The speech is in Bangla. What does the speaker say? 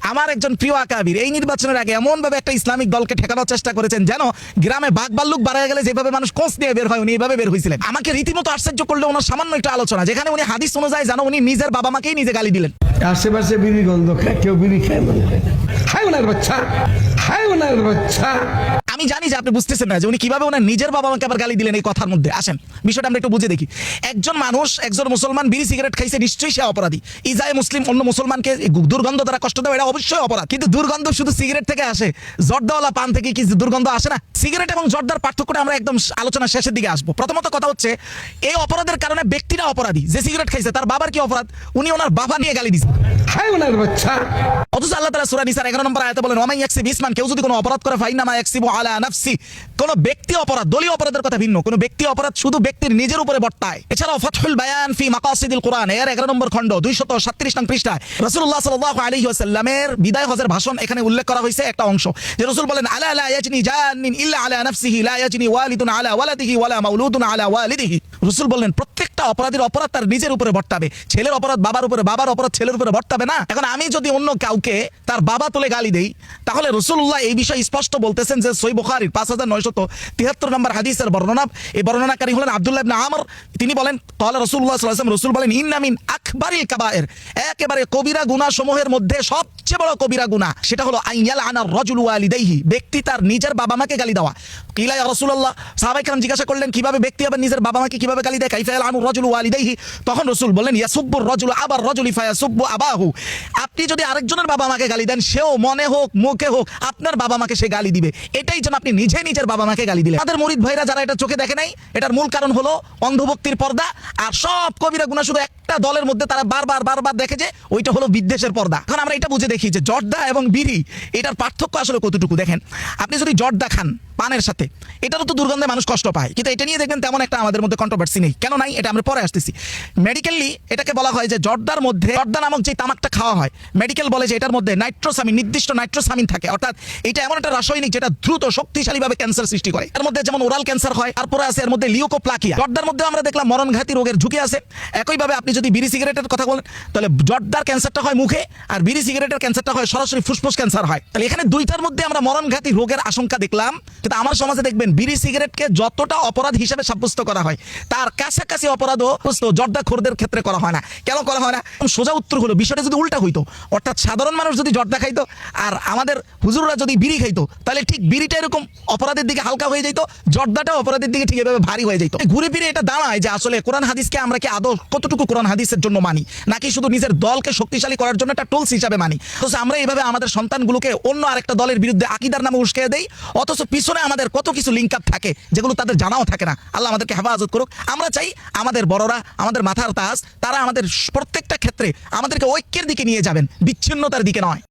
আমার একজন প্রিয় আকাবির এই নির্বাচনের আগে এমন ভাবে একটা ইসলামিক দলকে ঠেকানোর চেষ্টা করেছেন যেন গ্রামে বাঘ ভাল্লুক বাড়ায় গেলে যেভাবে মানুষ কোষ দিয়ে বের হয় উনি এইভাবে বের হয়েছিলেন। আমাকে রীতিমতো আশ্চর্য করলো ওনার সামান্য একটা আলোচনা, যেখানে উনি হাদিস অনুযায়ী জানো উনি নিজের বাবা মাকেই নিজে গালি দিলেন। আশেপাশে বিড়ি গন্ধ খায়, কেউ বিড়ি খায় মনে হয় হাই ওনার বাচ্চা, হাই ওনার বাচ্চা। আমি জানি যে আপনি বুঝতেছেন না যে উনি কিভাবে ওনার নিজের বাবা মাকে আবার গালি দিলেন এই কথার মধ্যে। আসেন বিষয়টা আমরা একটু বুঝে দেখি। একজন মানুষ, একজন মুসলমান বিড়ি সিগারেট খাইছে, নিশ্চয়ই সে অপরাধী। ইজায় মুসলিম অন্য মুসলমানকে দুর্গন্ধ দ্বারা কষ্ট দেওয়া এটা অবশ্যই অপরাধ। কিন্তু দুর্গন্ধ শুধু সিগারেট থেকে আসে? জর্দাওয়ালা পান থেকে কি দুর্গন্ধ আসে না? সিগারেট এবং জর্দার পার্থক্যটা আমরা একদম আলোচনা শেষের দিকে আসবো। প্রথমত কথা হচ্ছে এই অপরাধের কারণে ব্যক্তিরা অপরাধী। যে সিগারেট খাইছে তার বাবার কি অপরাধ? উনি ওনার বাবা নিয়ে গালি দিয়েছে। হাই ওনার বাচ্চা। অথচ আল্লাহ তাআলা সূরা নিসার 11 নম্বর আয়াতে বলেন ওয়া মান ইয়াকসিব ইসমান, কেউ যদি কোনো অপরাধ করে ফাইন্নামা ইয়াকসিবু আলা নাফসি। কোন ব্যক্তি অপরাধ, দলীয় অপরাধের কথা ভিন্ন, কোন ব্যক্তি অপরাধ শুধু ব্যক্তির নিজের উপরে বর্তায়। এছাড়াও ফাতহুল বায়ান ফি মাকাসিদিল কুরআন এর 11 নম্বর খণ্ড 237 নং পৃষ্ঠায় রাসূলুল্লাহ সাল্লাল্লাহু আলাইহি ওয়াসাল্লামের বিদায় হজের ভাষণ এখানে উল্লেখ করা হয়েছে একটা অংশ, যে রাসূল বলেন আলা লা ইয়াজনি জান্নিন ইল্লা আলা নাফসিহি লা ইয়াজনি ওয়ালিদুন আলা ওয়ালাদিহি ওয়ালা মাউলুদুন আলা ওয়ালিদিহি। রাসূল বললেন প্রত্যেকটা অপরাধীর অপরাধ তার নিজের উপরে বর্তাবে। ছেলের অপরাধ বাবার উপরে, বাবার অপরাধ ছেলের উপরে বর্তাবে না। এখন আমি যদি অন্য কাউকে তার বাবা তুলে গালি দেই, তাহলে রাসূলুল্লাহ এই বিষয়ে স্পষ্ট বলতেছেন যে সহিহ বুখারীর 5973 নম্বর হাদিসের বর্ণনা, এই বর্ণনাকারী হলেন আব্দুল্লাহ ইবনে আমর। তিনি বলেন ক্বালা রাসূলুল্লাহ সাল্লাল্লাহু আলাইহি ওয়াসাল্লাম, রাসূল বলেন ইন্না মিন আকবারিল কাবায়ের, একেবারে কবিরা গুনাহ সমূহের মধ্যে সবচেয়ে বড় কবিরা গুনাহ সেটা হলো আইয়াল আনার রাজুলু ওয়ালিদাইহি, ব্যক্তি তার নিজের বাবা মাকে গালি দেওয়া। কিলা ইয়া রাসূলুল্লাহ, সাহাবায়ে কেরাম জিজ্ঞাসা করলেন কিভাবে ব্যক্তি আবার নিজের বাবা মাকে কিভাবে গালি দেয়? কাইফা ইয়ালআনু রাজুলু ওয়ালিদাইহি। তখন রাসূল বলেন ইয়াসুব্বুর রাজুলু আবার রাজুলি ফায়াসুব্বু আবাহু, আপনি যদি আরেকজনের বাবা মাকে গালি দেন, সেও মনে হোক মুখে হোক আপনার বাবা মাকে সে গালি দিবে। এটাই যেন আপনি নিজে নিজের বাবা মাকে গালি দিলেন। আমাদের মুরিদ ভাইরা যারা এটা চোখে দেখে নাই, এটার মূল কারণ হলো অন্ধভক্তির পর্দা। আর সব কবিরা গুনাহ শুধু একটা দলের মধ্যে তারা বারবার দেখে যে ওইটা হলো বিদ্বেষের পর্দা। এখন আমরা এটা বুঝে দেখি যে জর্দা এবং বিড়ি এটার পার্থক্য আসলে কতটুকু। দেখেন আপনি যদি জর্দা খান পানের সাথে, এটারও তো দুর্গন্ধে মানুষ কষ্ট পায়, কিন্তু এটা নিয়ে দেখবেন তেমন একটা আমাদের মধ্যে কন্ট্রোভার্সি নেই। কেন নাই এটা আমরা পরে আসতেছি। মেডিকেলি এটাকে বলা হয় যে জর্দার মধ্যে, জর্দা নামক যে তামাকটা খাওয়া হয়, মেডিকেল বলে যে এটার মধ্যে নাইট্রোসামিন, নির্দিষ্ট নাইট্রোসামিন থাকে। অর্থাৎ এটা এমন একটা রাসায়নিক যেটা দ্রুত শক্তিশালীভাবে ক্যান্সার সৃষ্টি করে। এর মধ্যে যেমন ওরাল ক্যান্সার হয়, তারপরে আছে এর মধ্যে লিউকোপ্লাকিয়া। জর্দার মধ্যে আমরা দেখলাম মরণঘাতী রোগের ঝুঁকি আছে। একইভাবে আপনি যদি বিড়ি সিগারেটের কথা বলেন, তাহলে জর্দার ক্যান্সারটা হয় মুখে, আর বিড়ি সিগারেটের ক্যান্সারটা হয় সরাসরি ফুসফুস ক্যান্সার হয়। তাহলে এখানে দুইটার মধ্যে আমরা মরণঘাতী রোগের আশঙ্কা দেখলাম। কিন্তু আমার সমাজে দেখবেন বিড়ি সিগারেটকে যতটা অপরাধ হিসেবে সাব্যস্ত করা হয়, তার কাছাকাছি অপরাধও জর্দাখোরদের ক্ষেত্রে করা হয় না। কেন করা হয় না? সোজা উত্তর হলো বিষয়টা যদি উল্টা হইতো, অর্থাৎ সাধারণ মানুষ যদি জর্দা খাইতো আর আমাদের হুজুররা যদি বিড়ি খাইতো, তাহলে ঠিক বিড়িটা এরকম অপরাধের দিকে হালকা হয়ে যেত, জর্দাটাও অপরাধের দিকে ঠিক এভাবে ভারী হয়ে যেত। ঘুরে ফিরে এটা দাঁড়ায় যে আসলে কোরআন হাদিসকে আমরা কি আদৌ কতটুকু কোরআন হাদিসের জন্য মানি, নাকি শুধু নিজের দলকে শক্তিশালী করার জন্য একটা টুলস হিসাবে মানি। অথচ আমরা এইভাবে আমাদের সন্তানগুলোকে অন্য আরেকটা দলের বিরুদ্ধে আকীদার নামে উস্কে দেই, অথচ পিছনে আমাদের কত কিছু লিঙ্ক আপ থাকে যেগুলো তাদের জানাও থাকে না। আল্লাহ আমাদেরকে হেফাজত করুক। আমরা চাই আমাদের বড়রা, আমাদের মাথার তাজ, তারা আমাদের প্রত্যেকটা ক্ষেত্রে আমাদেরকে ঐক্যের দিকে নিয়ে যাবেন, বিচ্ছিন্নতার দিকে নয়।